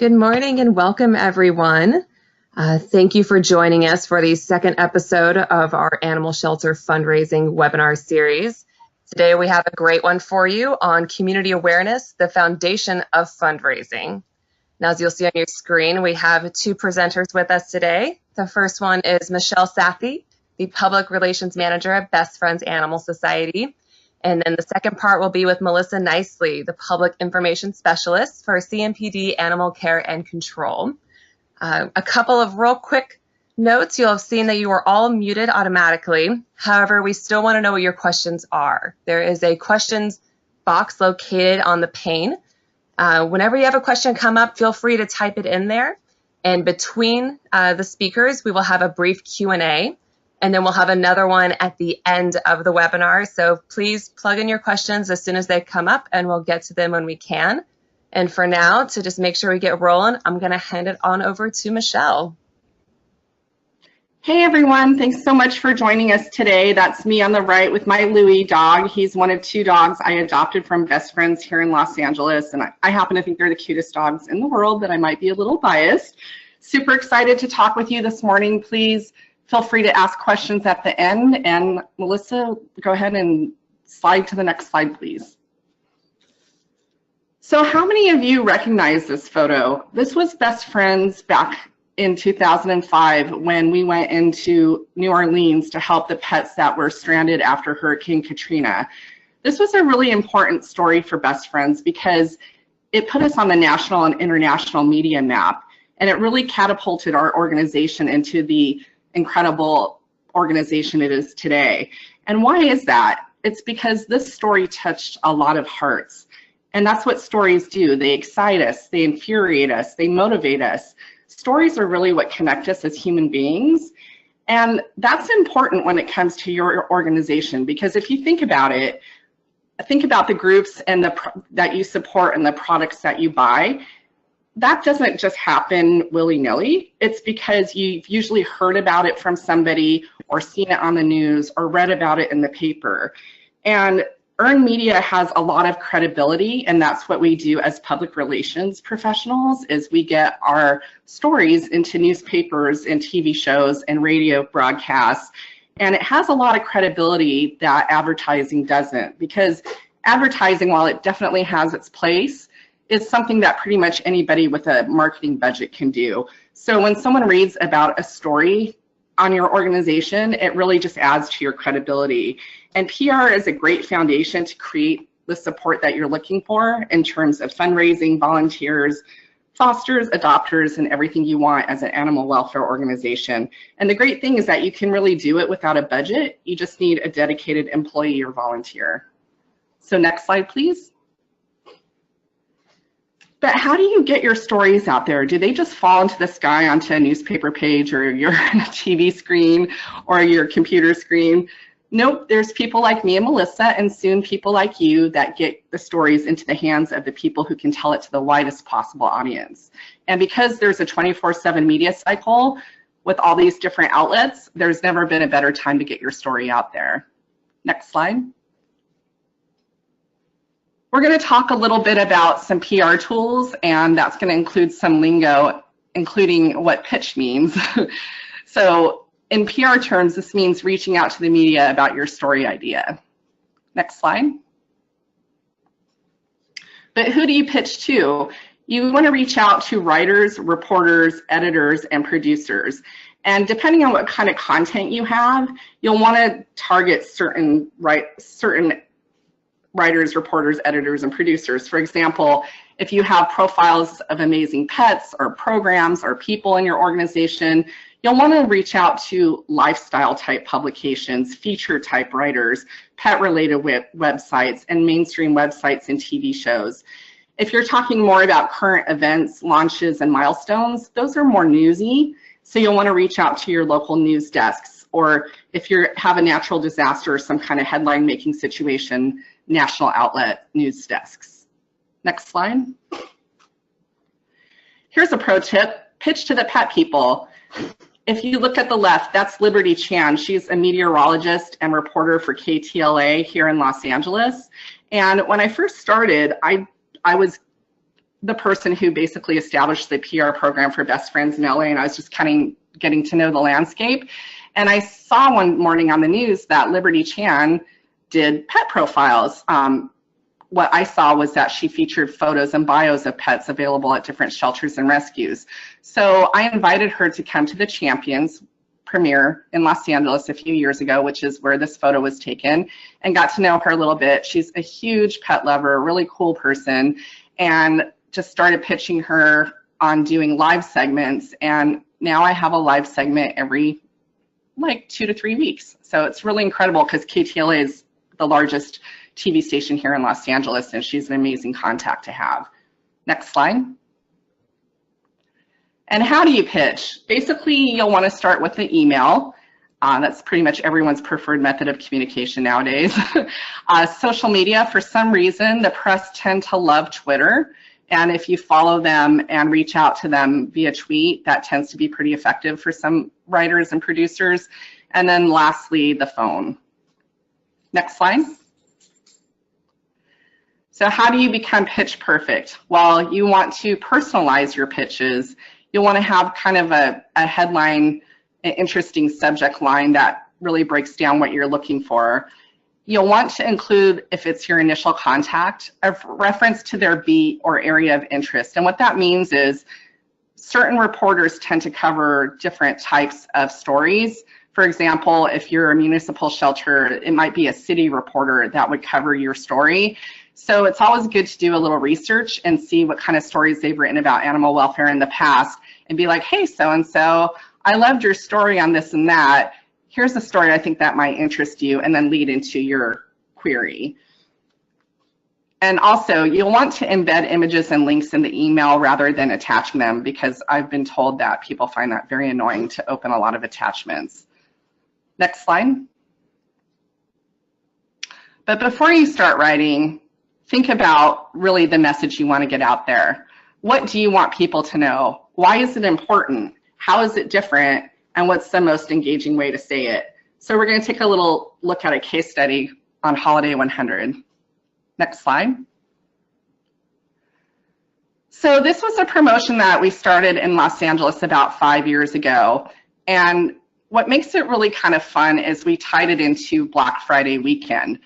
Good morning and welcome, everyone. Thank you for joining us for the second episode of our Animal Shelter Fundraising webinar series. Today we have a great one for you on community awareness, the foundation of fundraising. Now, as you'll see on your screen, we have two presenters with us today. The first one is Michelle Sathe, the Public Relations Manager at Best Friends Animal Society. And then the second part will be with Melissa Knicely, the Public Information Specialist for CMPD Animal Care and Control. A couple of real quick notes. You'll have seen that you are all muted automatically. However, we still want to know what your questions are. There is a questions box located on the pane. Whenever you have a question come up, feel free to type it in there. And between the speakers, we will have a brief Q&A. And then we'll have another one at the end of the webinar. So please plug in your questions as soon as they come up and we'll get to them when we can. And for now, to just make sure we get rolling, I'm going to hand it on over to Michelle. Hey everyone, thanks so much for joining us today. That's me on the right with my Louie dog. He's one of two dogs I adopted from Best Friends here in Los Angeles. And I happen to think they're the cutest dogs in the world, but I might be a little biased. Super excited to talk with you this morning. Please feel free to ask questions at the end. And Melissa, go ahead and slide to the next slide, please. So how many of you recognize this photo? This was Best Friends back in 2005 when we went into New Orleans to help the pets that were stranded after Hurricane Katrina. This was a really important story for Best Friends because it put us on the national and international media map, and it really catapulted our organization into the incredible organization it is today. And why is that? It's because this story touched a lot of hearts. And that's what stories do. They excite us, they infuriate us, they motivate us. Stories are really what connect us as human beings. And that's important when it comes to your organization, because if you think about it, think about the groups and that you support and the products that you buy. That doesn't just happen willy-nilly. It's because you've usually heard about it from somebody or seen it on the news or read about it in the paper. And earned media has a lot of credibility, and that's what we do as public relations professionals, is we get our stories into newspapers and TV shows and radio broadcasts. And it has a lot of credibility that advertising doesn't, because advertising, while it definitely has its place, is something that pretty much anybody with a marketing budget can do. So when someone reads about a story on your organization, it really just adds to your credibility. And PR is a great foundation to create the support that you're looking for in terms of fundraising, volunteers, fosters, adopters, and everything you want as an animal welfare organization. And the great thing is that you can really do it without a budget. You just need a dedicated employee or volunteer. So next slide, please. But how do you get your stories out there? Do they just fall into the sky onto a newspaper page or your TV screen or your computer screen? Nope, there's people like me and Melissa, and soon people like you, that get the stories into the hands of the people who can tell it to the widest possible audience. And because there's a 24/7 media cycle with all these different outlets, there's never been a better time to get your story out there. Next slide. We're going to talk a little bit about some PR tools, and that's going to include some lingo, including what pitch means. So in PR terms, this means reaching out to the media about your story idea. Next slide. But who do you pitch to? You want to reach out to writers, reporters, editors, and producers. And depending on what kind of content you have, you'll want to target certain writers, reporters, editors, and producers. For example, if you have profiles of amazing pets or programs or people in your organization, you'll want to reach out to lifestyle type publications, feature type writers, pet related websites, and mainstream websites and TV shows. If you're talking more about current events, launches, and milestones, those are more newsy. So you'll want to reach out to your local news desks, or if you have a natural disaster or some kind of headline making situation, national outlet news desks. Next slide. Here's a pro tip, pitch to the pet people. If you look at the left, that's Liberty Chan. She's a meteorologist and reporter for KTLA here in Los Angeles. And when I first started, I was the person who basically established the PR program for Best Friends in LA, and I was just kind of getting to know the landscape. And I saw one morning on the news that Liberty Chan did pet profiles. What I saw was that she featured photos and bios of pets available at different shelters and rescues. So I invited her to come to the Champions premiere in Los Angeles a few years ago, which is where this photo was taken, and got to know her a little bit. She's a huge pet lover, really cool person, and just started pitching her on doing live segments. And now I have a live segment every like 2 to 3 weeks. So it's really incredible because KTLA is the largest TV station here in Los Angeles, and she's an amazing contact to have. Next slide. And how do you pitch? Basically, you'll want to start with the email. That's pretty much everyone's preferred method of communication nowadays. Social media, for some reason, the press tend to love Twitter. And if you follow them and reach out to them via tweet, that tends to be pretty effective for some writers and producers. And then lastly, the phone. Next slide. So how do you become pitch perfect? Well, you want to personalize your pitches. You'll want to have kind of a headline, an interesting subject line that really breaks down what you're looking for. You'll want to include, if it's your initial contact, a reference to their beat or area of interest. And what that means is certain reporters tend to cover different types of stories. For example, if you're a municipal shelter, it might be a city reporter that would cover your story. So it's always good to do a little research and see what kind of stories they've written about animal welfare in the past and be like, hey, so-and-so, I loved your story on this and that. Here's a story I think that might interest you, and then lead into your query. And also, you'll want to embed images and links in the email rather than attaching them, because I've been told that people find that very annoying to open a lot of attachments. Next slide. But before you start writing, think about really the message you want to get out there. What do you want people to know? Why is it important? How is it different? And what's the most engaging way to say it? So we're going to take a little look at a case study on Holiday 100. Next slide. So this was a promotion that we started in Los Angeles about 5 years ago. And what makes it really kind of fun is we tied it into Black Friday weekend.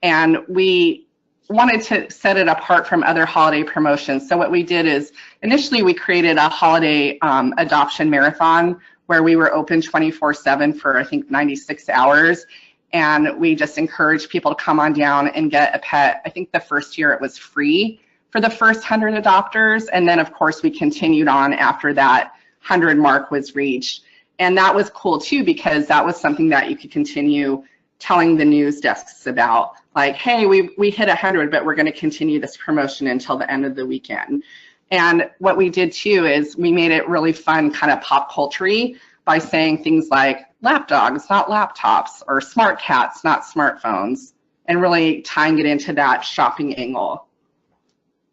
And we wanted to set it apart from other holiday promotions. So what we did is initially we created a holiday adoption marathon where we were open 24/7 for I think 96 hours. And we just encouraged people to come on down and get a pet. I think the first year it was free for the first 100 adopters. And then of course we continued on after that 100 mark was reached. And that was cool too, because that was something that you could continue telling the news desks about, like, hey, we hit 100, but we're going to continue this promotion until the end of the weekend. And what we did too is we made it really fun, kind of pop culture-y, by saying things like lap dogs, not laptops, or smart cats, not smartphones, and really tying it into that shopping angle.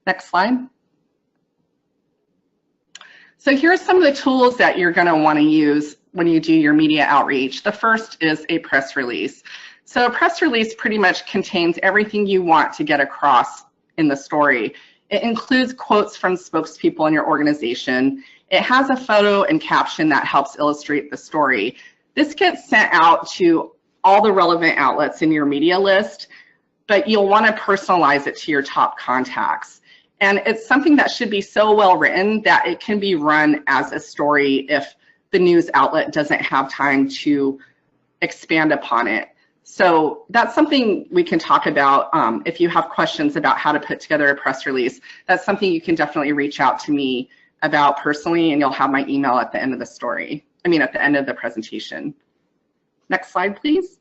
Next slide. So here's some of the tools that you're going to want to use when you do your media outreach. The first is a press release. So a press release pretty much contains everything you want to get across in the story. It includes quotes from spokespeople in your organization. It has a photo and caption that helps illustrate the story. This gets sent out to all the relevant outlets in your media list, but you'll want to personalize it to your top contacts. And it's something that should be so well written that it can be run as a story if the news outlet doesn't have time to expand upon it. So that's something we can talk about. If you have questions about how to put together a press release, that's something you can definitely reach out to me about personally, and you'll have my email at the end of the story. I mean, at the end of the presentation. Next slide, please.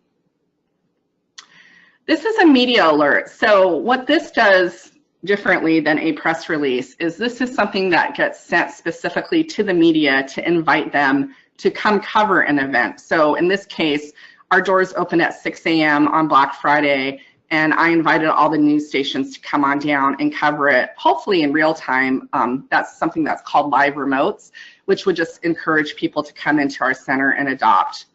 This is a media alert. So what this does differently than a press release is this is something that gets sent specifically to the media to invite them to come cover an event. So in this case, our doors open at 6 a.m. on Black Friday, and I invited all the news stations to come on down and cover it, hopefully in real time. That's something that's called live remotes, which would just encourage people to come into our center and adopt.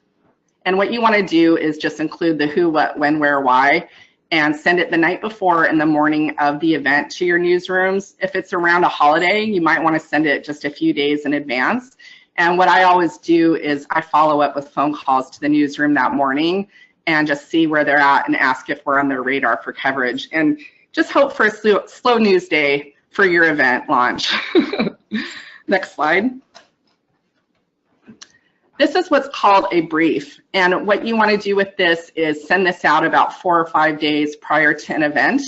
And what you want to do is just include the who, what, when, where, why. and send it the night before and the morning of the event to your newsrooms. If it's around a holiday, you might want to send it just a few days in advance. And what I always do is I follow up with phone calls to the newsroom that morning and just see where they're at and ask if we're on their radar for coverage. And just hope for a slow news day for your event launch. Next slide. This is what's called a brief. And what you want to do with this is send this out about 4 or 5 days prior to an event.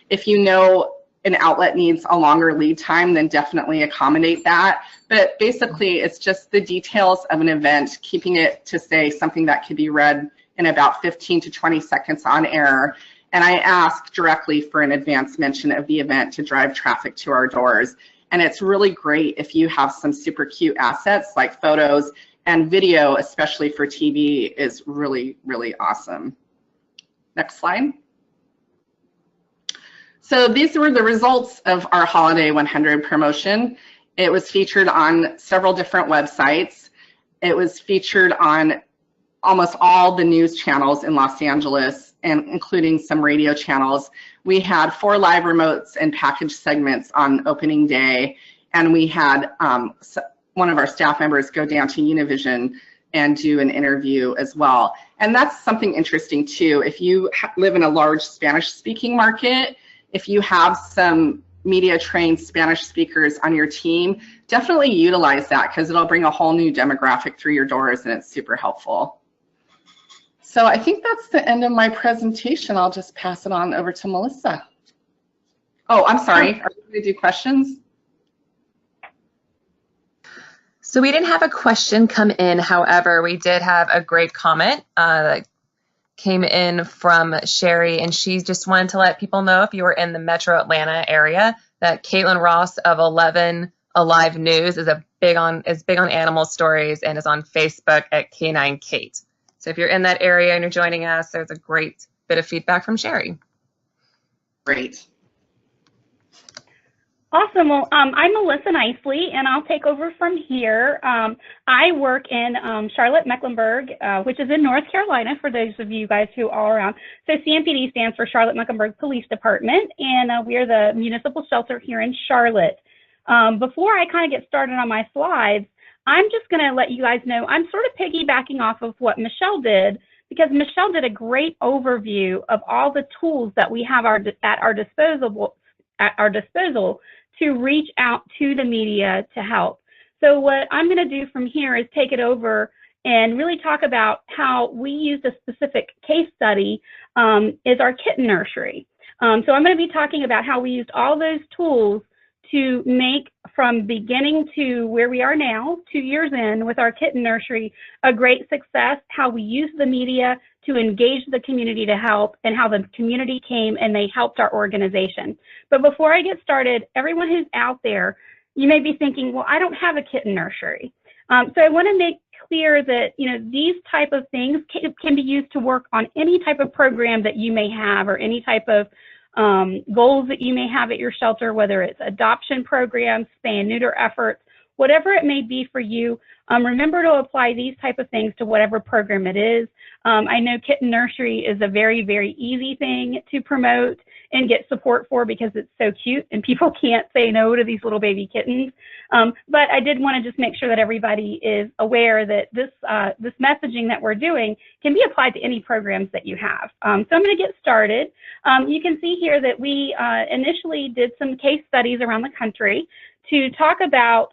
If you know an outlet needs a longer lead time, then definitely accommodate that. But basically, it's just the details of an event, keeping it to say something that can be read in about 15 to 20 seconds on air. And I ask directly for an advance mention of the event to drive traffic to our doors. And it's really great if you have some super cute assets like photos, and video, especially for TV, is really, really awesome. Next slide. So these were the results of our Holiday 100 promotion. It was featured on several different websites. It was featured on almost all the news channels in Los Angeles, and including some radio channels. We had 4 live remotes and package segments on opening day, and we had one of our staff members go down to Univision and do an interview as well. And that's something interesting too. If you live in a large Spanish-speaking market, if you have some media-trained Spanish speakers on your team, definitely utilize that because it'll bring a whole new demographic through your doors, and it's super helpful. So I think that's the end of my presentation. I'll just pass it on over to Melissa. Oh, I'm sorry. Are we going to do questions? So we didn't have a question come in. However, we did have a great comment that came in from Sherry, and she just wanted to let people know, if you were in the Metro Atlanta area, that Caitlin Ross of 11 Alive News is big on animal stories and is on Facebook at Canine Kate. So if you're in that area and you're joining us, there's a great bit of feedback from Sherry. Great. Awesome. Well, I'm Melissa Knicely, and I'll take over from here. I work in Charlotte, Mecklenburg, which is in North Carolina, for those of you guys who are around. So CMPD stands for Charlotte Mecklenburg Police Department, and we are the municipal shelter here in Charlotte. Before I kind of get started on my slides, I'm just going to let you guys know I'm sort of piggybacking off of what Michelle did, because Michelle did a great overview of all the tools that we have at our disposal to reach out to the media to help. So what I'm going to do from here is take it over and really talk about how we used a specific case study, is our kitten nursery. So I'm going to be talking about how we used all those tools to make, from beginning to where we are now, 2 years in with our kitten nursery, a great success, how we used the media to engage the community to help, and how the community came and they helped our organization. But before I get started, everyone who's out there, you may be thinking, well, I don't have a kitten nursery. So I want to make clear that, you know, these type of things can be used to work on any type of program that you may have, or any type of goals that you may have at your shelter, whether it's adoption programs, spay and neuter efforts, whatever it may be for you. Remember to apply these type of things to whatever program it is. I know kitten nursery is a very, very easy thing to promote and get support for, because it's so cute and people can't say no to these little baby kittens. But I did want to just make sure that everybody is aware that this messaging that we're doing can be applied to any programs that you have. So I'm going to get started. You can see here that we initially did some case studies around the country to talk about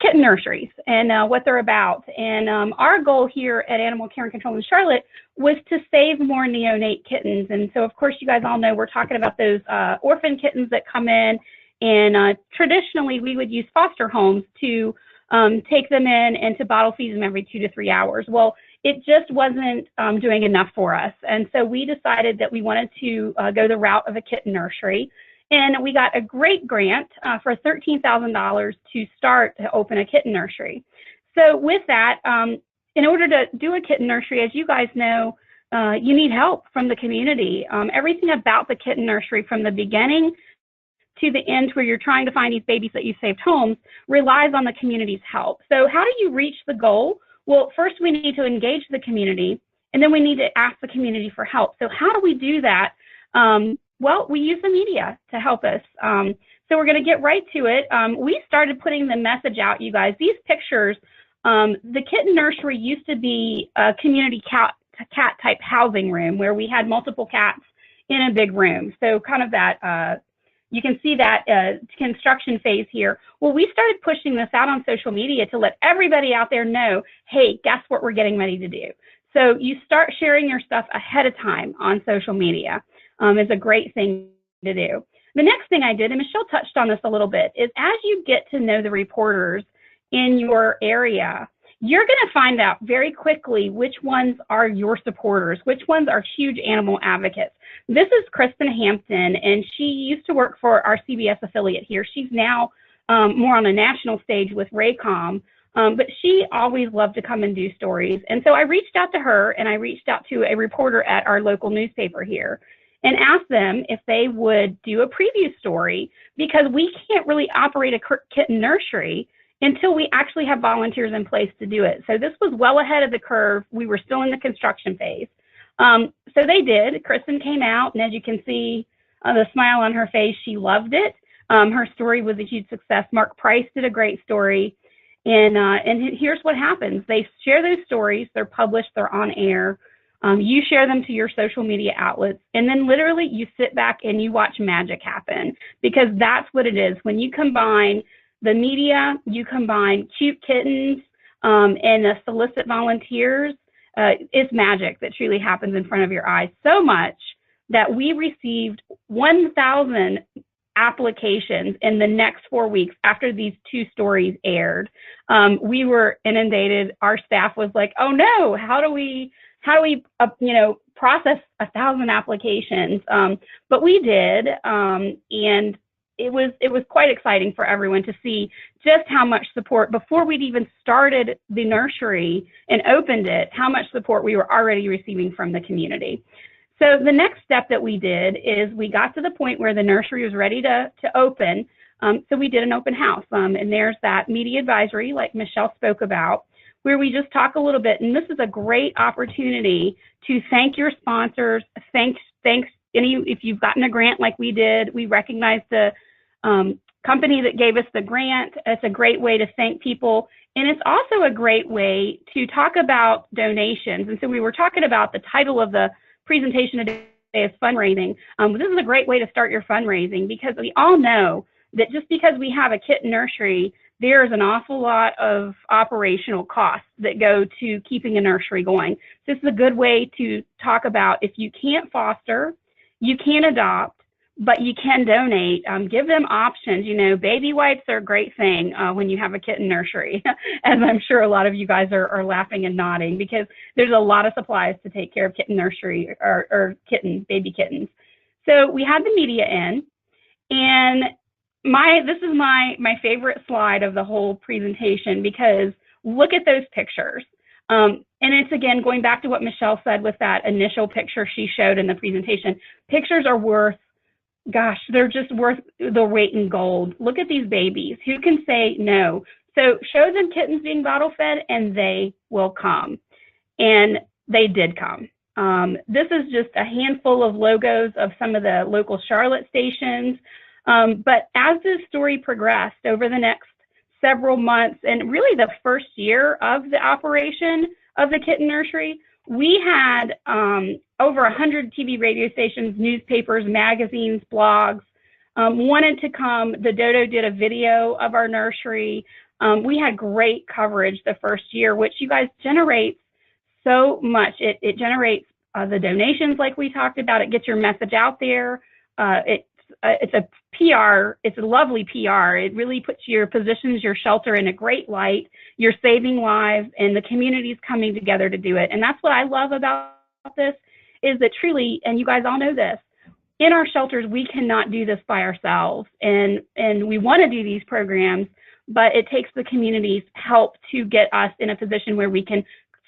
kitten nurseries and what they're about. And our goal here at Animal Care and Control in Charlotte was to save more neonate kittens. And so, of course, you guys all know we're talking about those orphan kittens that come in, and traditionally we would use foster homes to take them in and to bottle feed them every 2 to 3 hours. Well, it just wasn't doing enough for us. And so we decided that we wanted to go the route of a kitten nursery. And we got a great grant for $13,000 to start to open a kitten nursery. So with that, in order to do a kitten nursery, as you guys know, you need help from the community. Everything about the kitten nursery, from the beginning to the end where you're trying to find these babies that you saved homes, relies on the community's help. So how do you reach the goal? Well, first we need to engage the community, and then we need to ask the community for help. So how do we do that? Well, we use the media to help us. So we're going to get right to it. We started putting the message out, you guys. These pictures, the kitten nursery used to be a community cat type housing room where we had multiple cats in a big room. So kind of that, you can see that construction phase here. Well, we started pushing this out on social media to let everybody out there know, hey, guess what we're getting ready to do. So you start sharing your stuff ahead of time on social media is a great thing to do. The next thing I did, and Michelle touched on this a little bit, is as you get to know the reporters in your area, you're going to find out very quickly which ones are your supporters, which ones are huge animal advocates. This is Kristen Hampton, and she used to work for our CBS affiliate here. She's now more on a national stage with Raycom, but she always loved to come and do stories. And so I reached out to her, and I reached out to a reporter at our local newspaper here and asked them if they would do a preview story, because we can't really operate a kitten nursery until we actually have volunteers in place to do it. So this was well ahead of the curve. We were still in the construction phase. So they did. Kristen came out, and as you can see the smile on her face, she loved it. Her story was a huge success. Mark Price did a great story. And here's what happens. They share those stories. They're published. They're on air. You share them to your social media outlets, and then literally you sit back and you watch magic happen, because that's what it is. When you combine the media, you combine cute kittens and the solicit volunteers, it's magic that truly happens in front of your eyes. So much that we received 1,000 applications in the next 4 weeks after these two stories aired. We were inundated. Our staff was like, oh no, how do we process 1,000 applications? But we did, and it was quite exciting for everyone to see just how much support, before we'd even started the nursery and opened it, how much support we were already receiving from the community. So the next step that we did is we got to the point where the nursery was ready to open. So we did an open house, and there's that media advisory like Michelle spoke about, where we just talk a little bit. And this is a great opportunity to thank your sponsors. Thanks if you've gotten a grant like we did. We recognize the company that gave us the grant. It's a great way to thank people. And it's also a great way to talk about donations. And so we were talking about the title of the presentation today is fundraising. This is a great way to start your fundraising, because we all know that just because we have a kitten nursery, there's an awful lot of operational costs that go to keeping a nursery going. This is a good way to talk about, if you can't foster, you can't adopt, but you can donate. Give them options. Baby wipes are a great thing when you have a kitten nursery, as I'm sure a lot of you guys are laughing and nodding, because there's a lot of supplies to take care of kitten nursery or baby kittens. So we had the media in, and this is my favorite slide of the whole presentation, because look at those pictures. And it's, again, going back to what Michelle said with that initial picture she showed in the presentation. Pictures are worth, gosh, they're just worth the weight in gold. Look at these babies. Who can say no? So show them kittens being bottle fed, and they will come. And they did come. This is just a handful of logos of some of the local Charlotte stations. But as this story progressed over the next several months, and really the first year of the operation of the kitten nursery, we had over 100 TV, radio stations, newspapers, magazines, blogs wanted to come. The Dodo did a video of our nursery. We had great coverage the first year, which, you guys, generates so much. It generates the donations like we talked about. It gets your message out there. It's a PR, it's a lovely PR. It really positions your shelter in a great light. You're saving lives, and the community's coming together to do it. And that's what I love about this, is that truly, and you guys all know this, in our shelters, we cannot do this by ourselves. And we want to do these programs, but it takes the community's help to get us in a position where we can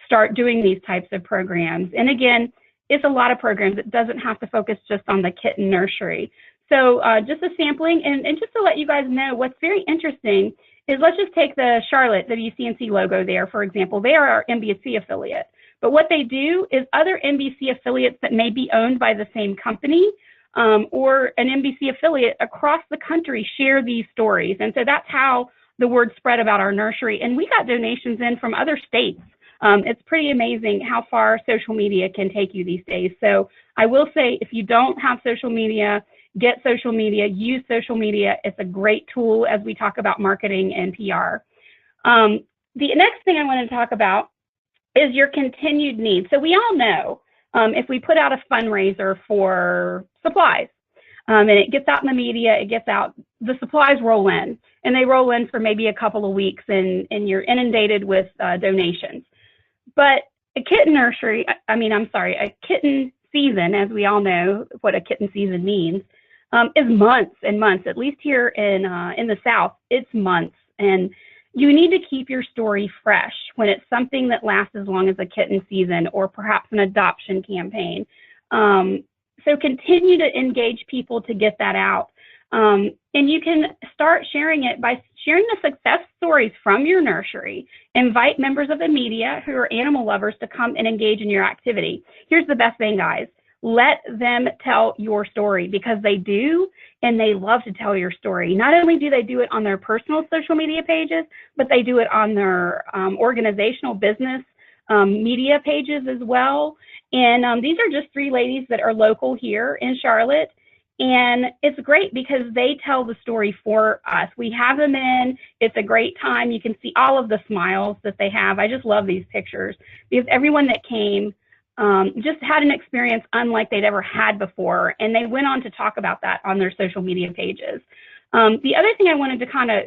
start doing these types of programs. And again, it's a lot of programs. It doesn't have to focus just on the kitten nursery. So just a sampling, and just to let you guys know, what's very interesting is, let's just take the Charlotte WCNC logo there, for example. They are our NBC affiliate. But what they do is other NBC affiliates that may be owned by the same company or an NBC affiliate across the country share these stories. And so that's how the word spread about our nursery. And we got donations in from other states. It's pretty amazing how far social media can take you these days. So I will say, if you don't have social media, get social media, use social media. It's a great tool as we talk about marketing and PR. The next thing I want to talk about is your continued needs. So we all know if we put out a fundraiser for supplies and it gets out in the media, it gets out, the supplies roll in, and they roll in for maybe a couple of weeks, and you're inundated with donations. But a kitten nursery, a kitten season, as we all know what a kitten season means, is months and months. At least here in the South, it's months. And you need to keep your story fresh when it's something that lasts as long as a kitten season or perhaps an adoption campaign. So continue to engage people to get that out. And you can start sharing it by sharing the success stories from your nursery. Invite members of the media who are animal lovers to come and engage in your activity. Here's the best thing, guys. Let them tell your story, because they do, and they love to tell your story. Not only do they do it on their personal social media pages, but they do it on their organizational business media pages as well. And these are just 3 ladies that are local here in Charlotte. And it's great because they tell the story for us. We have them in. It's a great time. You can see all of the smiles that they have. I just love these pictures because everyone that came just had an experience unlike they'd ever had before. And they went on to talk about that on their social media pages. The other thing I wanted to kind of,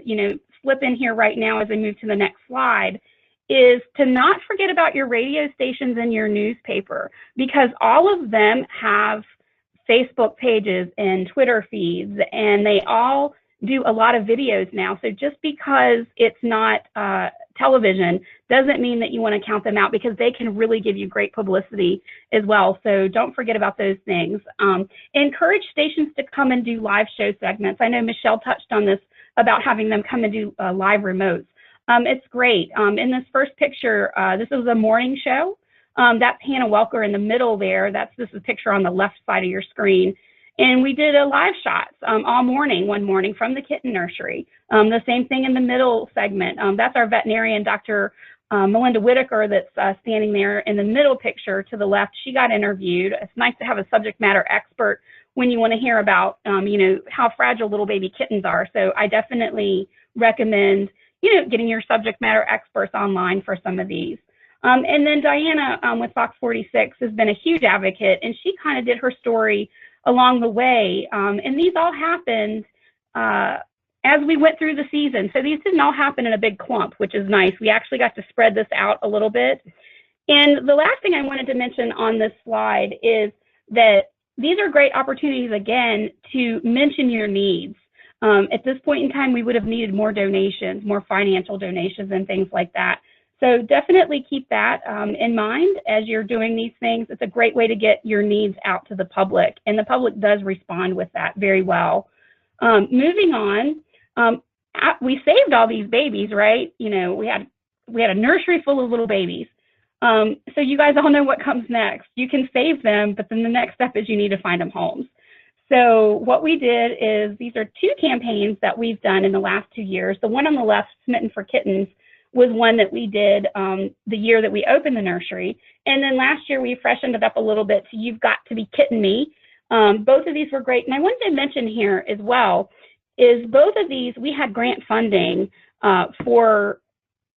slip in here right now as I move to the next slide is to not forget about your radio stations and your newspaper, because all of them have Facebook pages and Twitter feeds, and they all do a lot of videos now. So just because it's not television doesn't mean that you want to count them out, because they can really give you great publicity as well. So don't forget about those things. Encourage stations to come and do live show segments. I know Michelle touched on this about having them come and do live remotes. It's great. In this first picture, this is a morning show. That Hannah Welker in the middle there, this is a picture on the left side of your screen. And we did a live shots all morning, one morning from the kitten nursery. The same thing in the middle segment. That's our veterinarian, Dr. Melinda Whitaker, that's standing there in the middle picture to the left. She got interviewed. It's nice to have a subject matter expert when you want to hear about, how fragile little baby kittens are. So I definitely recommend, getting your subject matter experts online for some of these. And then Diana with Fox 46 has been a huge advocate, and she kind of did her story along the way. And these all happened as we went through the season. So these didn't all happen in a big clump, which is nice. We actually got to spread this out a little bit. And the last thing I wanted to mention on this slide is that these are great opportunities, again, to mention your needs. At this point in time, we would have needed more donations, more financial donations and things like that. So definitely keep that in mind as you're doing these things. It's a great way to get your needs out to the public, and the public does respond with that very well. Moving on, we saved all these babies, right? We had a nursery full of little babies. So you guys all know what comes next. You can save them, but then the next step is you need to find them homes. So what we did is, these are 2 campaigns that we've done in the last 2 years. The one on the left, Smitten for Kittens, was one that we did the year that we opened the nursery. And then last year we freshened it up a little bit to You've Got to Be Kitten Me. Both of these were great. And I wanted to mention here as well is both of these, we had grant funding for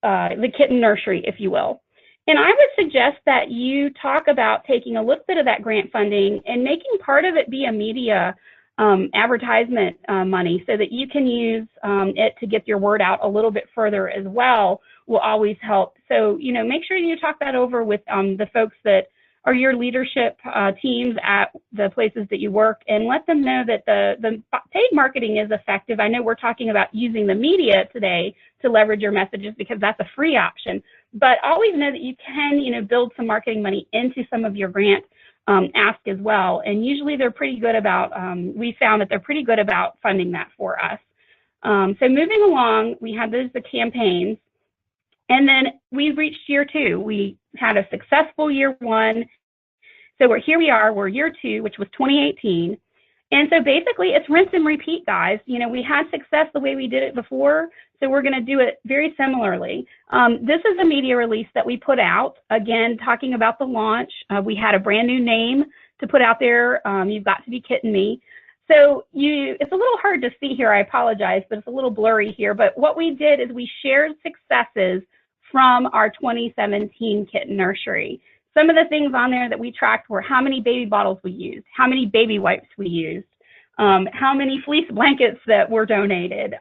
the kitten nursery, if you will. And I would suggest that you talk about taking a little bit of that grant funding and making part of it be a media advertisement money, so that you can use it to get your word out a little bit further as well, will always help. So, make sure you talk that over with the folks that are your leadership teams at the places that you work, and let them know that the paid marketing is effective. I know we're talking about using the media today to leverage your messages because that's a free option, but always know that you can, build some marketing money into some of your grant ask as well. And usually they're pretty good about, we found that they're pretty good about funding that for us. So moving along, we have the campaigns. And then we've reached year 2. We had a successful year 1. So here we are, we're year 2, which was 2018. And so basically it's rinse and repeat, guys. You know, we had success the way we did it before, so we're going to do it very similarly. This is a media release that we put out, again, talking about the launch. We had a brand new name to put out there. You've got to be kidding me. So it's a little hard to see here, I apologize, but it's a little blurry here. But what we did is we shared successes from our 2017 kitten nursery. Some of the things on there that we tracked were how many baby bottles we used, how many baby wipes we used, how many fleece blankets that were donated.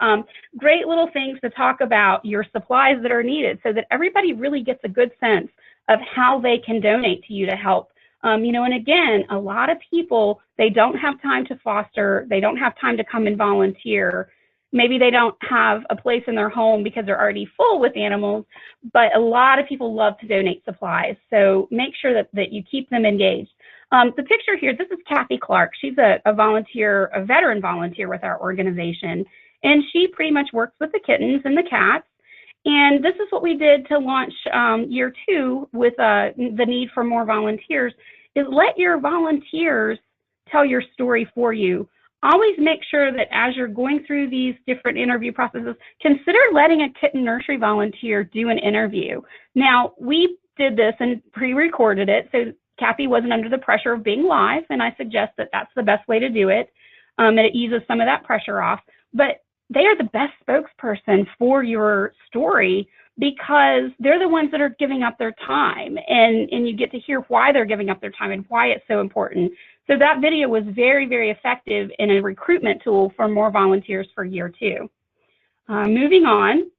Great little things to talk about your supplies that are needed so that everybody really gets a good sense of how they can donate to you to help. You know, and again, a lot of people, they don't have time to foster, they don't have time to come and volunteer. Maybe they don't have a place in their home because they're already full with animals, but a lot of people love to donate supplies. So make sure that you keep them engaged. The picture here, this is Kathy Clark. She's a volunteer, a veteran volunteer with our organization, and she pretty much works with the kittens and the cats. And this is what we did to launch year 2 with the need for more volunteers, is let your volunteers tell your story for you. Always make sure that as you're going through these different interview processes, consider letting a kitten nursery volunteer do an interview. Now, we did this and pre-recorded it, so Kathy wasn't under the pressure of being live, and I suggest that that's the best way to do it, and it eases some of that pressure off. But they are the best spokesperson for your story because they're the ones that are giving up their time, and you get to hear why they're giving up their time and why it's so important. So that video was very, very effective in a recruitment tool for more volunteers for year 2. Moving on,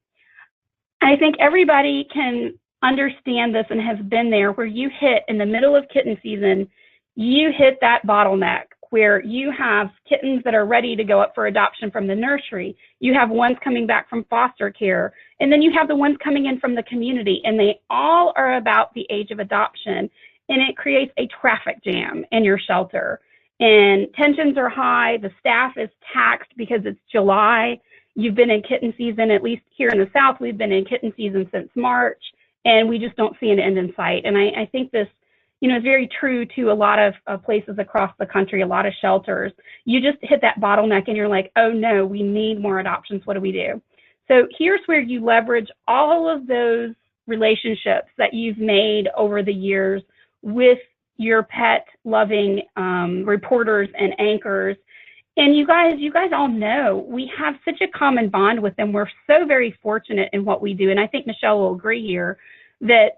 I think everybody can understand this and has been there where you hit in the middle of kitten season, you hit that bottleneck where you have kittens that are ready to go up for adoption from the nursery. You have ones coming back from foster care, and then you have the ones coming in from the community, and they all are about the age of adoption. And it creates a traffic jam in your shelter. And tensions are high, the staff is taxed because it's July. You've been in kitten season, at least here in the South, we've been in kitten season since March, and we just don't see an end in sight. And I think this, you know, is very true to a lot of places across the country, a lot of shelters. You just hit that bottleneck and you're like, oh no, we need more adoptions, what do we do? So here's where you leverage all of those relationships that you've made over the years with your pet loving reporters and anchors. And you guys all know we have such a common bond with them. We're so very fortunate in what we do. And I think Michelle will agree here that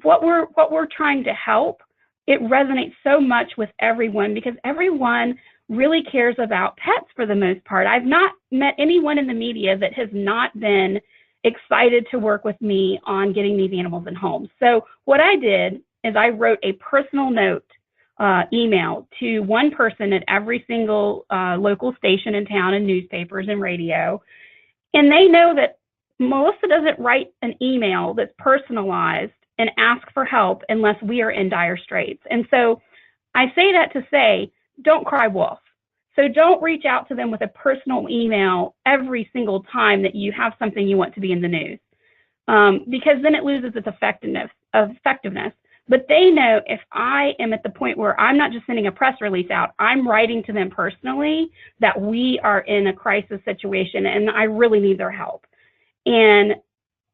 what we're trying to help, it resonates so much with everyone because everyone really cares about pets for the most part. I've not met anyone in the media that has not been excited to work with me on getting these animals in homes. So what I did is I wrote a personal note email to one person at every single local station in town and newspapers and radio. And they know that Melissa doesn't write an email that's personalized and ask for help unless we are in dire straits. And so I say that to say, don't cry wolf. So don't reach out to them with a personal email every single time that you have something you want to be in the news, because then it loses its effectiveness. But they know if I am at the point where I'm not just sending a press release out, I'm writing to them personally that we are in a crisis situation and I really need their help. And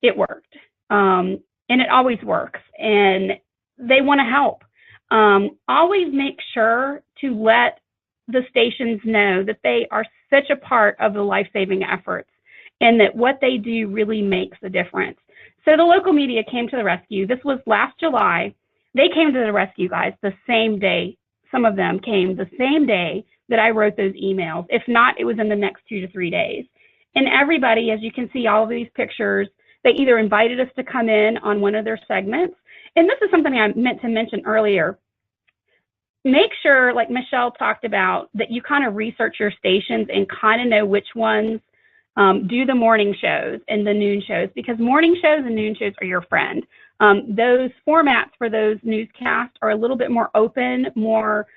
it worked. And it always works. And they want to help. Always make sure to let the stations know that they are such a part of the life-saving efforts and that what they do really makes a difference. So the local media came to the rescue. This was last July. They came to the rescue, guys, the same day. Some of them came the same day that I wrote those emails. If not, it was in the next 2 to 3 days. And everybody, as you can see, all of these pictures, they either invited us to come in on one of their segments. And this is something I meant to mention earlier. Make sure, like Michelle talked about, that you kind of research your stations and kind of know which ones do the morning shows and the noon shows, because morning shows and noon shows are your friend. Those formats for those newscasts are a little bit more open, more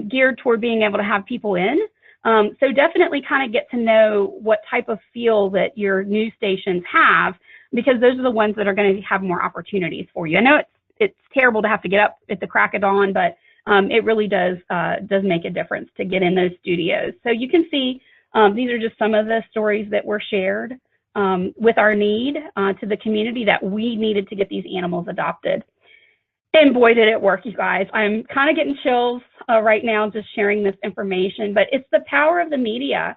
geared toward being able to have people in. So definitely kind of get to know what type of feel that your news stations have. because those are the ones that are going to have more opportunities for you. I know it's terrible to have to get up at the crack of dawn, but it really does make a difference to get in those studios. So you can see these are just some of the stories that were shared with our need to the community that we needed to get these animals adopted. And boy, did it work, you guys. I'm kind of getting chills right now just sharing this information, but it's the power of the media.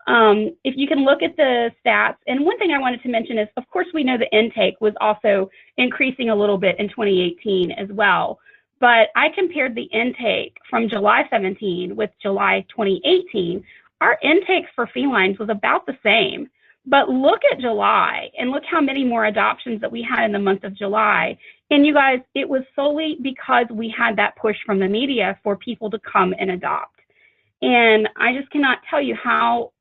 If you can look at the stats, and one thing I wanted to mention is, of course, we know the intake was also increasing a little bit in 2018 as well. But I compared the intake from July 17 with July 2018. Our intake for felines was about the same. But look at July and look how many more adoptions that we had in the month of July. And you guys, it was solely because we had that push from the media for people to come and adopt. And I just cannot tell you how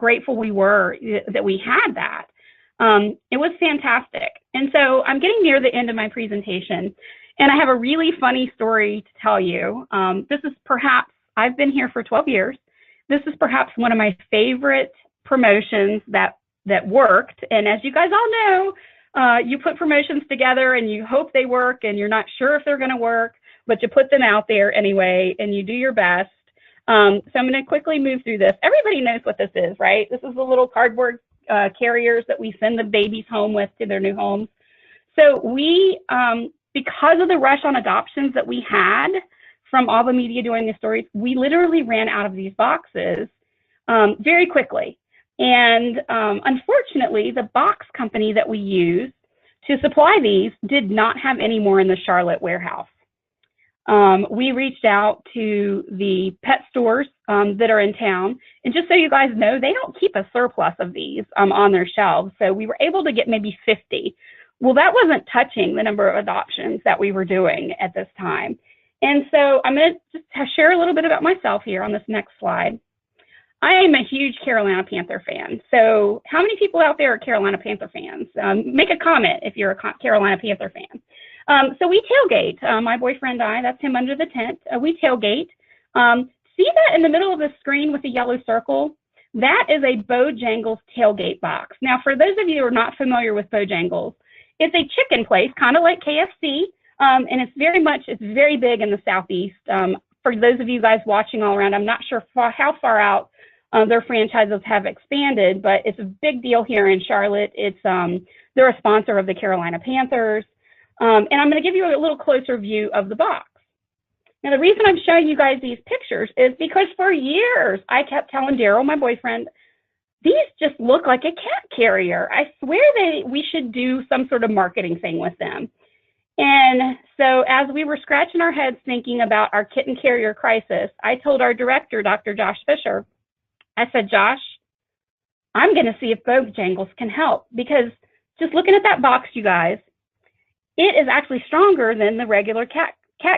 grateful we were that we had that. It was fantastic. And so I'm getting near the end of my presentation, and I have a really funny story to tell you. This is perhaps, I've been here for 12 years. This is perhaps one of my favorite promotions that worked. And as you guys all know, you put promotions together and you hope they work and you're not sure if they're going to work, but you put them out there anyway and you do your best. So I'm going to quickly move through this. Everybody knows what this is, right? This is the little cardboard carriers that we send the babies home with to their new homes. So we, because of the rush on adoptions that we had from all the media doing the stories, we literally ran out of these boxes very quickly. And unfortunately, the box company that we use to supply these did not have any more in the Charlotte warehouse. We reached out to the pet stores that are in town. And just so you guys know, they don't keep a surplus of these on their shelves. So we were able to get maybe 50. Well, that wasn't touching the number of adoptions that we were doing at this time. And so I'm going to just share a little bit about myself here on this next slide. I am a huge Carolina Panther fan. So how many people out there are Carolina Panther fans? Make a comment if you're a Carolina Panther fan. So we tailgate. My boyfriend and I, that's him under the tent, we tailgate. See that in the middle of the screen with the yellow circle? That is a Bojangles tailgate box. Now, for those of you who are not familiar with Bojangles, it's a chicken place, kind of like KFC, and it's very big in the Southeast. For those of you guys watching all around, I'm not sure how far out their franchises have expanded, but it's a big deal here in Charlotte. It's they're a sponsor of the Carolina Panthers. And I'm going to give you a little closer view of the box. Now, the reason I'm showing you guys these pictures is because for years, I kept telling Daryl, my boyfriend, these just look like a cat carrier. I swear we should do some sort of marketing thing with them. And so as we were scratching our heads thinking about our kitten carrier crisis, I told our director, Dr. Josh Fisher, I said, Josh, I'm going to see if Bojangles can help, because just looking at that box, you guys, it is actually stronger than the regular cat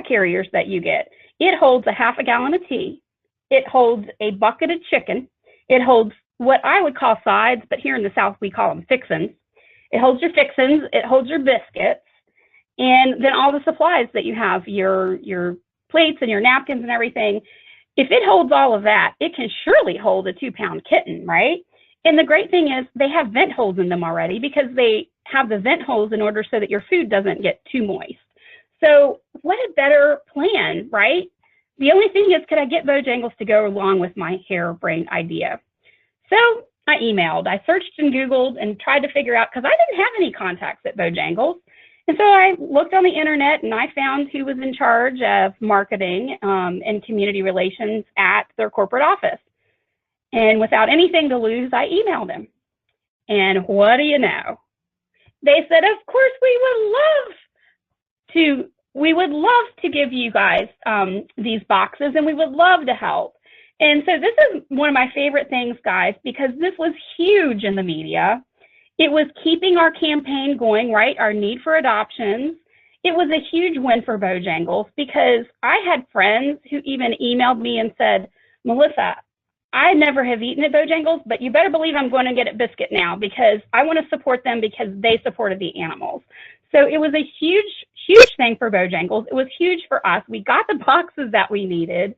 carriers that you get. It holds a half a gallon of tea. It holds a bucket of chicken. It holds what I would call sides, but here in the South, we call them fixins. It holds your fixins. It holds your biscuits. And then all the supplies that you have, your plates and your napkins and everything. If it holds all of that, it can surely hold a 2-pound kitten, right? And the great thing is they have vent holes in them already, because they have the vent holes in order so that your food doesn't get too moist. So what a better plan, right? The only thing is, could I get Bojangles to go along with my harebrained idea? So I emailed, I searched and Googled and tried to figure out, because I didn't have any contacts at Bojangles. And so I looked on the internet and I found who was in charge of marketing and community relations at their corporate office. And without anything to lose, I emailed him. And what do you know? They said, of course, we would love to give you guys these boxes, and we would love to help. And so this is one of my favorite things, guys, because this was huge in the media. It was keeping our campaign going, right? Our need for adoptions. It was a huge win for Bojangles, because I had friends who even emailed me and said, Melissa, I never have eaten at Bojangles, but you better believe I'm going to get a biscuit now, because I want to support them because they supported the animals. So it was a huge, huge thing for Bojangles. It was huge for us. We got the boxes that we needed.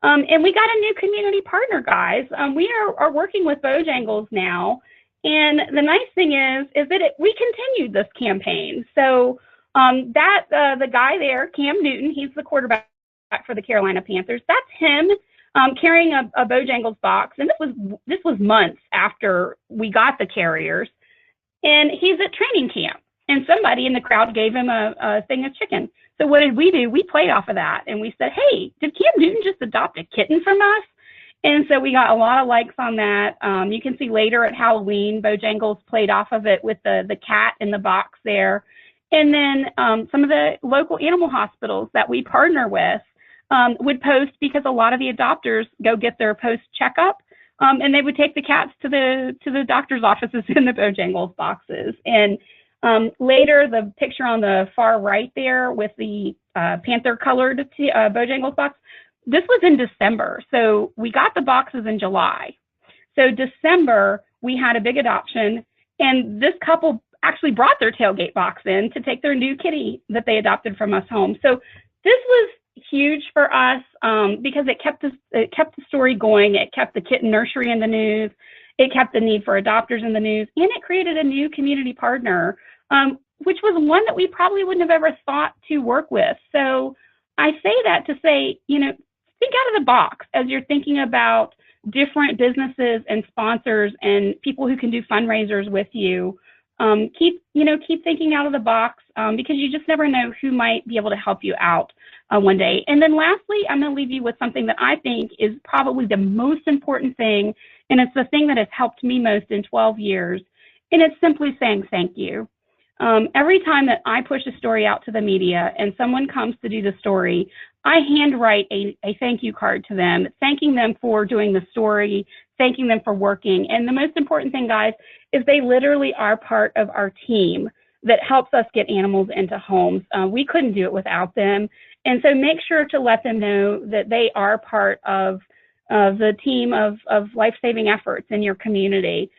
And we got a new community partner, guys. We are working with Bojangles now, And the nice thing is that we continued this campaign. So the guy there, Cam Newton, he's the quarterback for the Carolina Panthers. That's him carrying a Bojangles box, and this was months after we got the carriers. And he's at training camp, and somebody in the crowd gave him a thing of chicken. So what did we do? We played off of that, and we said, "Hey, did Cam Newton just adopt a kitten from us?" And so we got a lot of likes on that. You can see later at Halloween, Bojangles played off of it with the cat in the box there. And then some of the local animal hospitals that we partner with would post, because a lot of the adopters go get their post checkup, and they would take the cats to the doctor's offices in the Bojangles boxes. And later, the picture on the far right there with the panther colored Bojangles box, this was in December. So we got the boxes in July. So December, we had a big adoption, and this couple actually brought their tailgate box in to take their new kitty that they adopted from us home. So this was huge for us because it kept the story going. It kept the kitten nursery in the news. It kept the need for adopters in the news, and it created a new community partner, which was one that we probably wouldn't have ever thought to work with. So I say that to say, think out of the box as you're thinking about different businesses and sponsors and people who can do fundraisers with you. Keep thinking out of the box because you just never know who might be able to help you out one day. And then lastly, I'm going to leave you with something that I think is probably the most important thing, and it's the thing that has helped me most in 12 years, and it's simply saying thank you. Every time that I push a story out to the media and someone comes to do the story, I handwrite a thank you card to them, thanking them for doing the story, thanking them for working. And the most important thing, guys, is they literally are part of our team that helps us get animals into homes. We couldn't do it without them. And so make sure to let them know that they are part of the team of life-saving efforts in your community.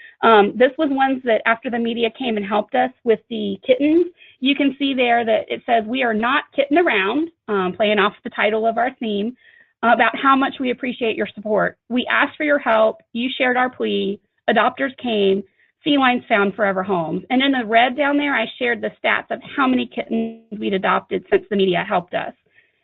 This was ones that after the media came and helped us with the kittens, you can see there that it says, "We are not kitten around," playing off the title of our theme, about how much we appreciate your support. We asked for your help. You shared our plea. Adopters came. Felines found forever homes. And in the red down there, I shared the stats of how many kittens we'd adopted since the media helped us.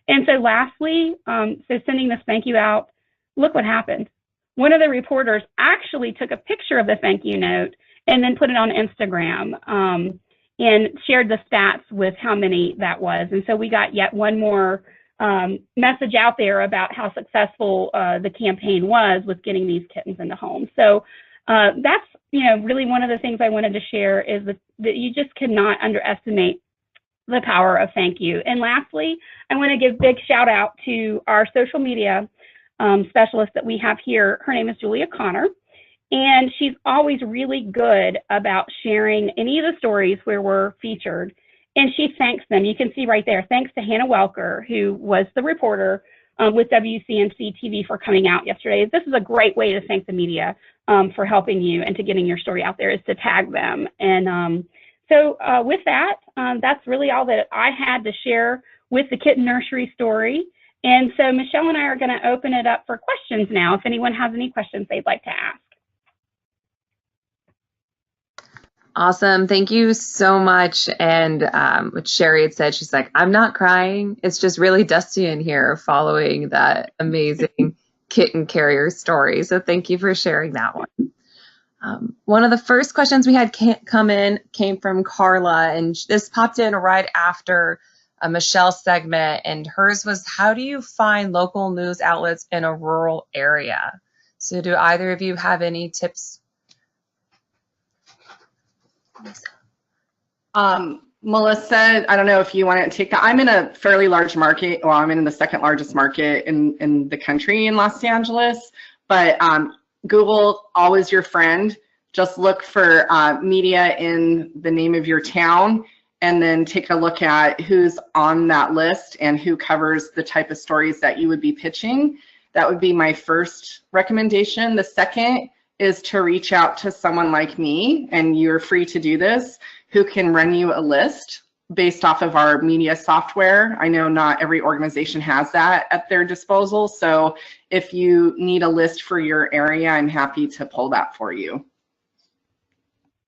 And so lastly, so sending this thank you out, look what happened. One of the reporters actually took a picture of the thank you note and then put it on Instagram and shared the stats with how many that was. And so we got yet one more message out there about how successful the campaign was with getting these kittens into homes. So that's really one of the things I wanted to share is that you just cannot underestimate the power of thank you. And lastly, I want to give big shout out to our social media specialist that we have here. Her name is Julia Connor, and she's always really good about sharing any of the stories where we're featured, and she thanks them. You can see right there, thanks to Hannah Welker, who was the reporter with WCNC TV for coming out yesterday. This is a great way to thank the media for helping you and to getting your story out there, is to tag them. And so with that, that's really all that I had to share with the kitten nursery story. And so Michelle and I are going to open it up for questions now, if anyone has any questions they'd like to ask. Awesome. Thank you so much. And what Sherry had said, she's like, "I'm not crying. It's just really dusty in here following that amazing kitten carrier story." So thank you for sharing that one. One of the first questions we had came from Carla, and this popped in right after Michelle's segment, and hers was, "How do you find local news outlets in a rural area?" So do either of you have any tips? Melissa, I don't know if you want to take that. I'm in a fairly large market. Well, I'm in the second largest market in the country in Los Angeles, but Google, always your friend. Just look for media in the name of your town, and then take a look at who's on that list and who covers the type of stories that you would be pitching. That would be my first recommendation. The second is to reach out to someone like me, and you're free to do this, who can run you a list based off of our media software. I know not every organization has that at their disposal, so if you need a list for your area, I'm happy to pull that for you.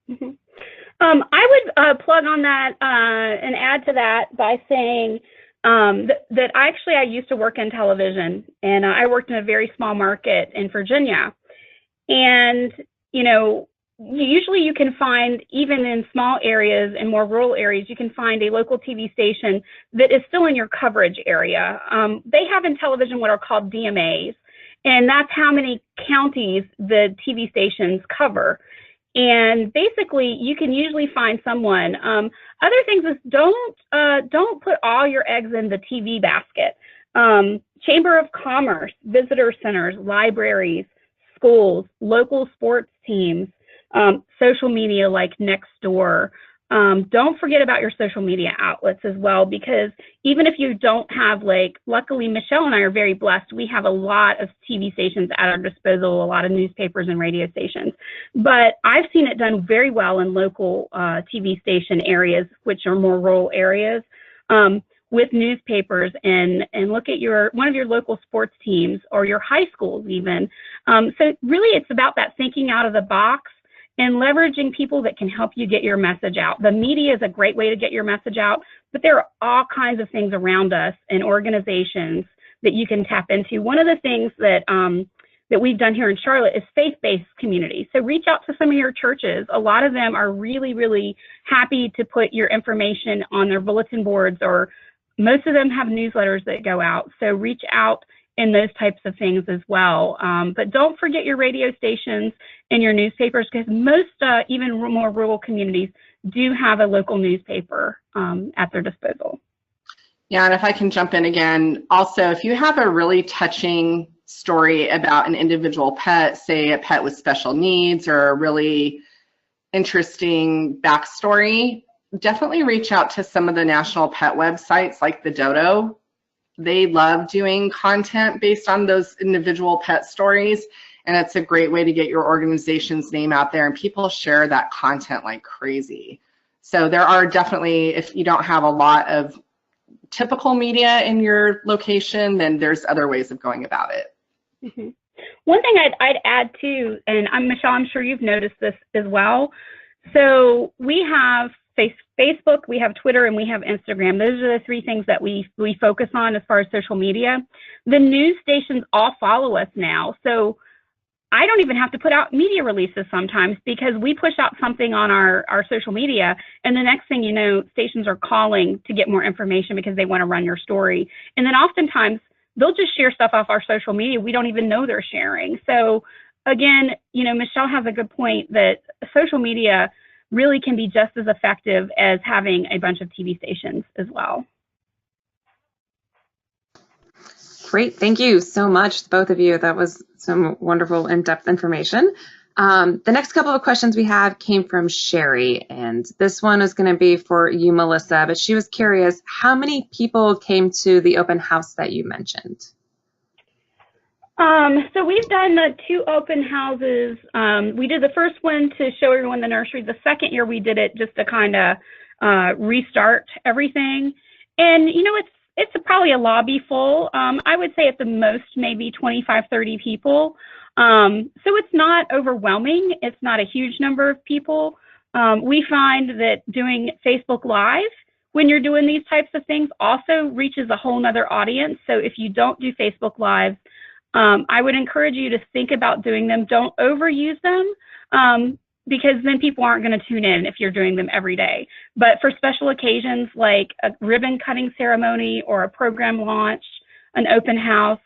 Mhm. I would plug on that and add to that by saying that I used to work in television, and I worked in a very small market in Virginia. And, you know, usually you can find, even in small areas and more rural areas, you can find a local TV station that is still in your coverage area. They have in television what are called DMAs, and that's how many counties the TV stations cover. And basically, you can usually find someone. Other things is don't put all your eggs in the TV basket. Chamber of Commerce, visitor centers, libraries, schools, local sports teams, social media like Nextdoor. Don't forget about your social media outlets as well, because even if you don't have, like, luckily Michelle and I are very blessed. We have a lot of TV stations at our disposal, a lot of newspapers and radio stations. But I've seen it done very well in local TV station areas, which are more rural areas, with newspapers, and look at one of your local sports teams or your high schools even. So really it's about that thinking out of the box and leveraging people that can help you get your message out. The media is a great way to get your message out, but there are all kinds of things around us and organizations that you can tap into. One of the things that we've done here in Charlotte is faith-based communities. So reach out to some of your churches. A lot of them are really, really happy to put your information on their bulletin boards, or most of them have newsletters that go out. So reach out in those types of things as well. But don't forget your radio stations and your newspapers, because most, even more rural communities, do have a local newspaper at their disposal. Yeah, and if I can jump in again, also, if you have a really touching story about an individual pet, say a pet with special needs or a really interesting backstory, definitely reach out to some of the national pet websites like the Dodo. They love doing content based on those individual pet stories, and it's a great way to get your organization's name out there, and people share that content like crazy. So there are definitely, if you don't have a lot of typical media in your location, then there's other ways of going about it. Mm-hmm. One thing I'd add too, and Michelle, I'm sure you've noticed this as well. So we have Facebook, we have Twitter, and we have Instagram. Those are the three things that we focus on as far as social media. The news stations all follow us now. So I don't even have to put out media releases sometimes, because we push out something on our social media, and the next thing you know, stations are calling to get more information because they want to run your story. And then oftentimes they'll just share stuff off our social media we don't even know they're sharing. So again, you know, Michelle has a good point that social media really can be just as effective as having a bunch of TV stations as well. Great, thank you so much, both of you. That was some wonderful in-depth information. The next couple of questions we have came from Sherry, and this one is going to be for you, Melissa, but she was curious, how many people came to the open house that you mentioned? So we've done the 2 open houses. We did the first one to show everyone the nursery. The second year we did it just to kind of restart everything. And, you know, it's probably a lobby full. I would say at the most maybe 25, 30 people. So it's not overwhelming. It's not a huge number of people. We find that doing Facebook Live when you're doing these types of things also reaches a whole nother audience. So if you don't do Facebook Live, I would encourage you to think about doing them. Don't overuse them, because then people aren't going to tune in if you're doing them every day. But for special occasions like a ribbon cutting ceremony or a program launch, an open house,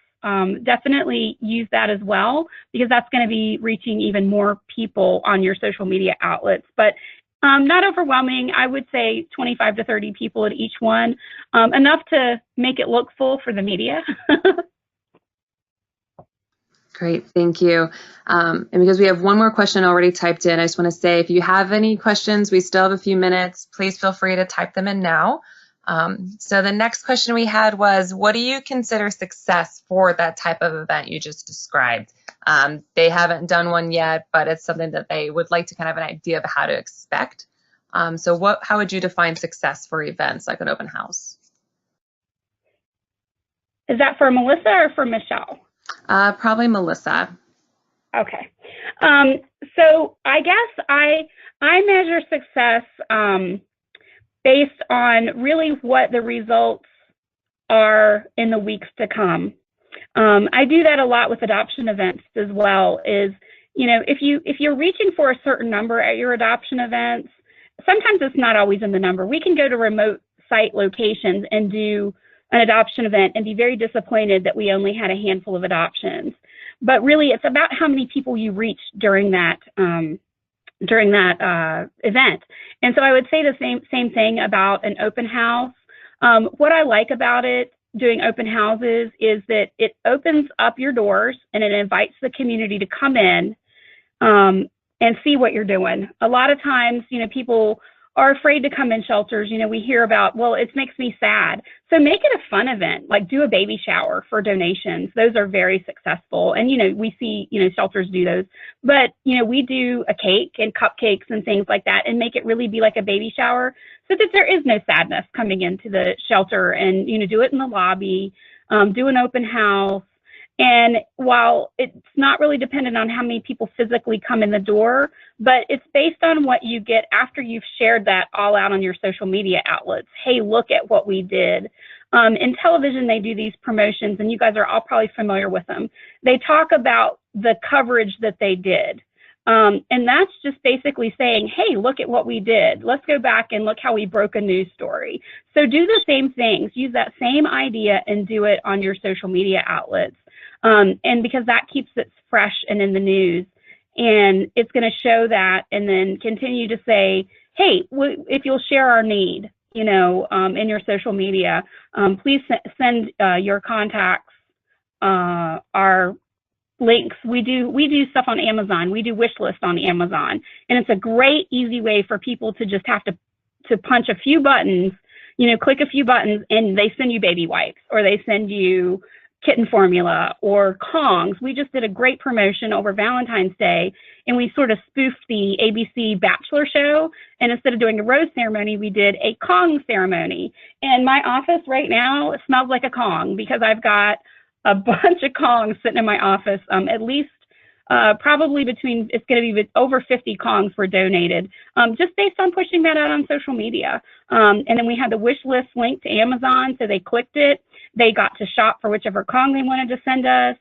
definitely use that as well, because that's going to be reaching even more people on your social media outlets. But not overwhelming. I would say 25 to 30 people at each one, enough to make it look full for the media. Great, thank you. And because we have one more question already typed in, I just want to say if you have any questions, we still have a few minutes. Please feel free to type them in now. So the next question we had was, what do you consider success for that type of event you just described? They haven't done one yet, but it's something that they would like to kind of have an idea of how to expect. So how would you define success for events like an open house? Is that for Melissa or for Michelle? Probably Melissa. Okay. So I guess I measure success based on really what the results are in the weeks to come. I do that a lot with adoption events as well. Is, you know, if you're reaching for a certain number at your adoption events, sometimes it's not always in the number. We can go to remote site locations and do an adoption event and be very disappointed that we only had a handful of adoptions. But really, it's about how many people you reach during that event. And so I would say the same thing about an open house. What I like about it, doing open houses, is that it opens up your doors and it invites the community to come in and see what you're doing. A lot of times, you know, people are afraid to come in shelters. You know, we hear about, well, it makes me sad. So make it a fun event, like do a baby shower for donations. Those are very successful. And, you know, we see, you know, shelters do those. But, you know, we do a cake and cupcakes and things like that and make it really be like a baby shower so that there is no sadness coming into the shelter. And, you know, do it in the lobby, do an open house. And while it's not really dependent on how many people physically come in the door, but it's based on what you get after you've shared that all out on your social media outlets. Hey, look at what we did. In television, they do these promotions, and you guys are all probably familiar with them. They talk about the coverage that they did. And that's just basically saying, hey, look at what we did. Let's go back and look how we broke a news story. So do the same things. Use that same idea and do it on your social media outlets. And because that keeps it fresh and in the news, and it's going to show that, and then continue to say, hey, if you'll share our need, you know, in your social media, please send your contacts, our links. We do stuff on Amazon. We do wish lists on Amazon, and it's a great, easy way for people to just have to punch a few buttons, you know, click a few buttons, and they send you baby wipes, or they send you kitten formula or Kongs. We just did a great promotion over Valentine's Day, and we sort of spoofed the ABC Bachelor show, and instead of doing a rose ceremony, we did a Kong ceremony. And my office right now smells like a Kong because I've got a bunch of Kongs sitting in my office. At least probably it's going to be over 50 Kongs were donated, just based on pushing that out on social media. And then we had the wish list link to Amazon, so they clicked it. They got to shop for whichever Kong they wanted to send us,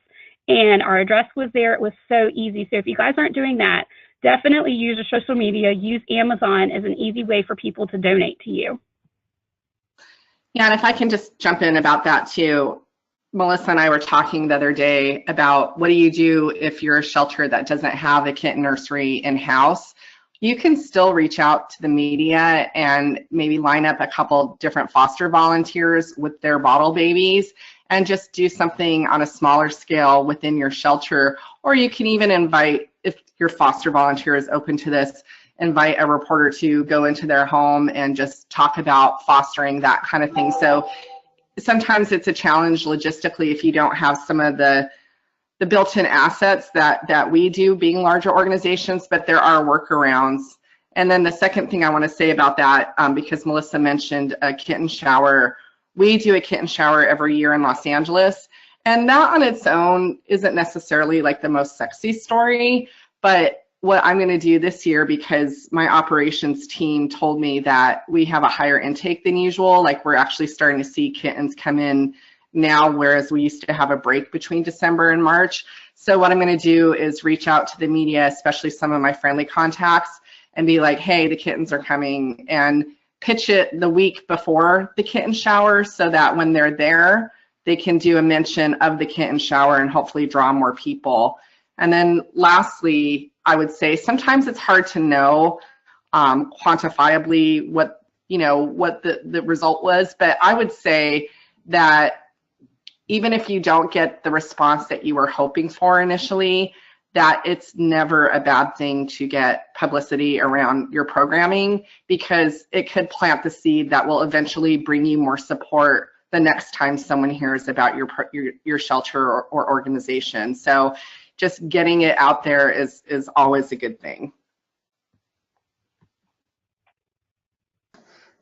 and our address was there. It was so easy. So if you guys aren't doing that, definitely use your social media. Use Amazon as an easy way for people to donate to you. Yeah, and if I can just jump in about that too. Melissa and I were talking the other day about what do you do if you're a shelter that doesn't have a kitten nursery in-house. You can still reach out to the media and maybe line up a couple different foster volunteers with their bottle babies and just do something on a smaller scale within your shelter. Or you can even invite, if your foster volunteer is open to this, invite a reporter to go into their home and just talk about fostering, that kind of thing. So sometimes it's a challenge logistically if you don't have some of the built-in assets that we do, being larger organizations, but there are workarounds. And then the second thing I want to say about that, because Melissa mentioned a kitten shower, we do a kitten shower every year in Los Angeles, and that on its own isn't necessarily like the most sexy story, but what I'm going to do this year, because my operations team told me that we have a higher intake than usual, like we're actually starting to see kittens come in now, whereas we used to have a break between December and March. So what I'm going to do is reach out to the media, especially some of my friendly contacts, and be like, hey, the kittens are coming, and pitch it the week before the kitten shower so that when they're there, they can do a mention of the kitten shower and hopefully draw more people. And then lastly, I would say sometimes it's hard to know quantifiably what the result was, but I would say that even if you don't get the response that you were hoping for initially, that it's never a bad thing to get publicity around your programming, because it could plant the seed that will eventually bring you more support the next time someone hears about your shelter or organization. So just getting it out there is always a good thing.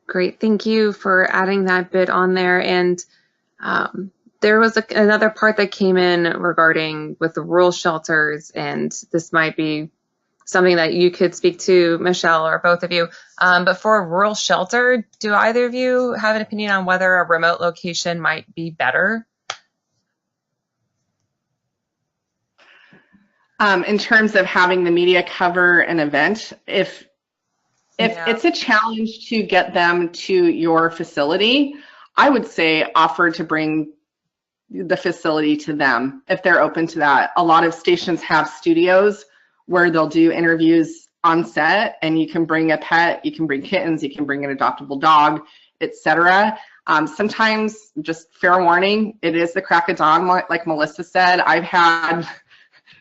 Great, thank you for adding that bit on there. And There was another part that came in regarding with the rural shelters, and this might be something that you could speak to, Michelle, or both of you. But for a rural shelter, do either of you have an opinion on whether a remote location might be better? In terms of having the media cover an event, if it's a challenge to get them to your facility, I would say offer to bring the facility to them if they're open to that. A lot of stations have studios where they'll do interviews on set, and you can bring a pet, you can bring kittens, you can bring an adoptable dog, etc. Sometimes, just fair warning, it is the crack of dawn, like Melissa said. I've had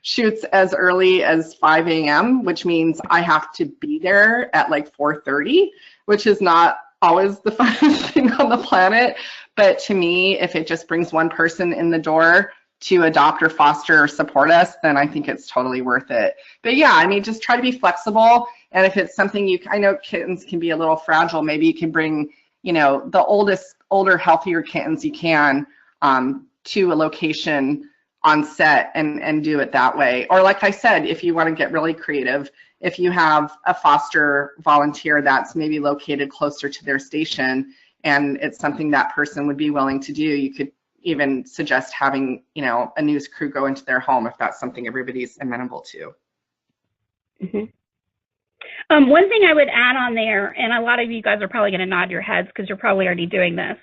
shoots as early as 5 a.m., which means I have to be there at like 4:30, which is not always the funnest thing on the planet. But to me, if it just brings one person in the door to adopt or foster or support us, then I think it's totally worth it. But yeah, I mean, just try to be flexible. And if it's something I know kittens can be a little fragile, maybe you can bring, the older, healthier kittens you can to a location on set and do it that way. Or like I said, if you want to get really creative, if you have a foster volunteer that's maybe located closer to their station and it's something that person would be willing to do, you could even suggest having, a news crew go into their home if that's something everybody's amenable to. Mm-hmm. One thing I would add on there, and a lot of you guys are probably going to nod your heads because you're probably already doing this,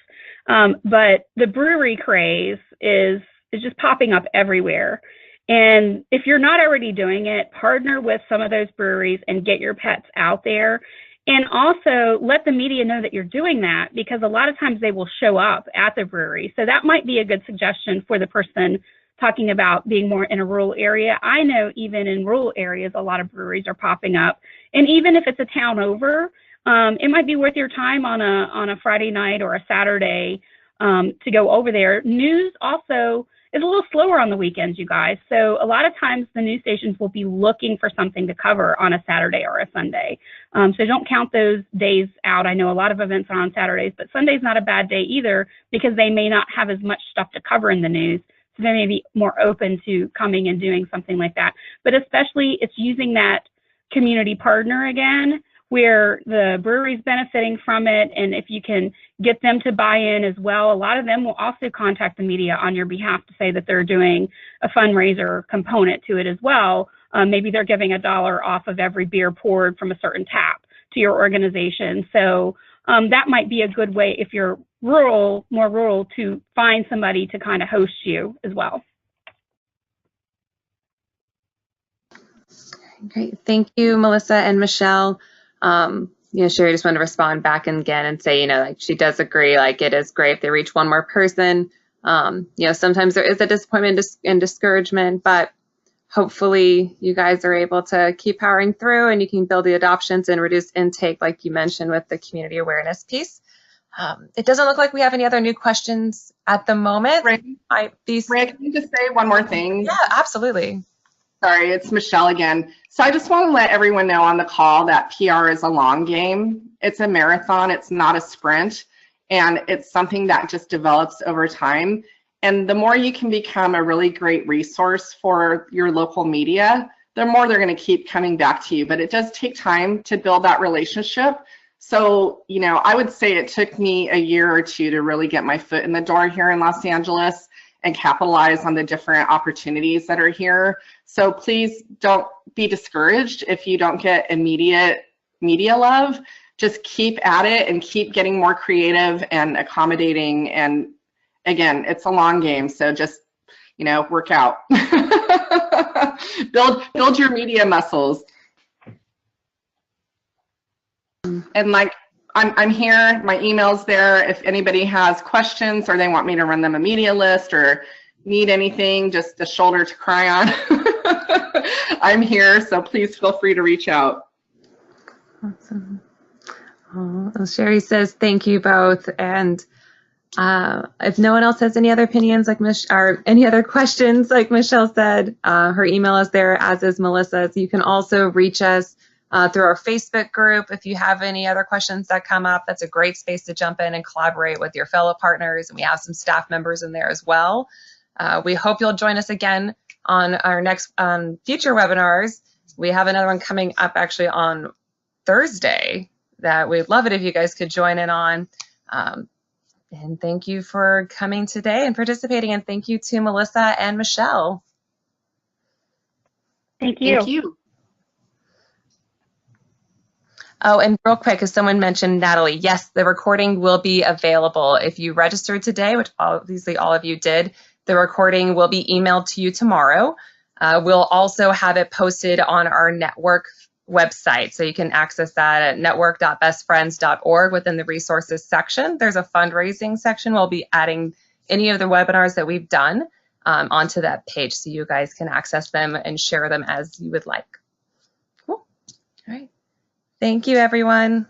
but the brewery craze is just popping up everywhere. And if you're not already doing it, partner with some of those breweries and get your pets out there. And also let the media know that you're doing that, because a lot of times they will show up at the brewery. So that might be a good suggestion for the person talking about being more in a rural area. I know even in rural areas, a lot of breweries are popping up. And even if it's a town over, it might be worth your time on a Friday night or a Saturday to go over there. News also is a little slower on the weekends, you guys. So a lot of times the news stations will be looking for something to cover on a Saturday or a Sunday. So don't count those days out. I know a lot of events are on Saturdays, but Sunday's not a bad day either, because they may not have as much stuff to cover in the news. So they may be more open to coming and doing something like that. But especially it's using that community partner again, where the brewery's benefiting from it, and if you can get them to buy in as well. A lot of them will also contact the media on your behalf to say that they're doing a fundraiser component to it as well. Maybe they're giving $1 off of every beer poured from a certain tap to your organization. So that might be a good way, if you're more rural, to find somebody to kind of host you as well. Great. Thank you, Melissa and Michelle. Sherry just wanted to respond back again and say, like she does agree, like it is great if they reach one more person. Sometimes there is a disappointment and discouragement, but hopefully you guys are able to keep powering through and you can build the adoptions and reduce intake, like you mentioned with the community awareness piece. It doesn't look like we have any other new questions at the moment. Ray, can you just say one more thing? Yeah, absolutely. Sorry, it's Michelle again. So I just want to let everyone know on the call that PR is a long game. It's a marathon, it's not a sprint, and it's something that just develops over time. And the more you can become a really great resource for your local media, the more they're going to keep coming back to you. But it does take time to build that relationship. So, I would say it took me a year or two to really get my foot in the door here in Los Angeles and capitalize on the different opportunities that are here. So please don't be discouraged if you don't get immediate media love. Just keep at it and keep getting more creative and accommodating. And again, it's a long game, so just, work out. build your media muscles. And like, I'm here, my email's there. If anybody has questions or they want me to run them a media list or need anything, just a shoulder to cry on, I'm here, so please feel free to reach out. Awesome. Well, Sherry says thank you both. And if no one else has any other opinions or any other questions, like Michelle said, her email is there, as is Melissa's. You can also reach us through our Facebook group. If you have any other questions that come up, that's a great space to jump in and collaborate with your fellow partners. And we have some staff members in there as well. We hope you'll join us again on our next future webinars. We have another one coming up actually on Thursday that we'd love it if you guys could join in on. And thank you for coming today and participating. And thank you to Melissa and Michelle. Thank you. Thank you. Oh, and real quick, as someone mentioned, Natalie, yes, the recording will be available. If you registered today, which obviously all of you did, the recording will be emailed to you tomorrow. We'll also have it posted on our network website, so you can access that at network.bestfriends.org within the resources section. There's a fundraising section. We'll be adding any of the webinars that we've done onto that page, so you guys can access them and share them as you would like. Cool. All right. Thank you, everyone.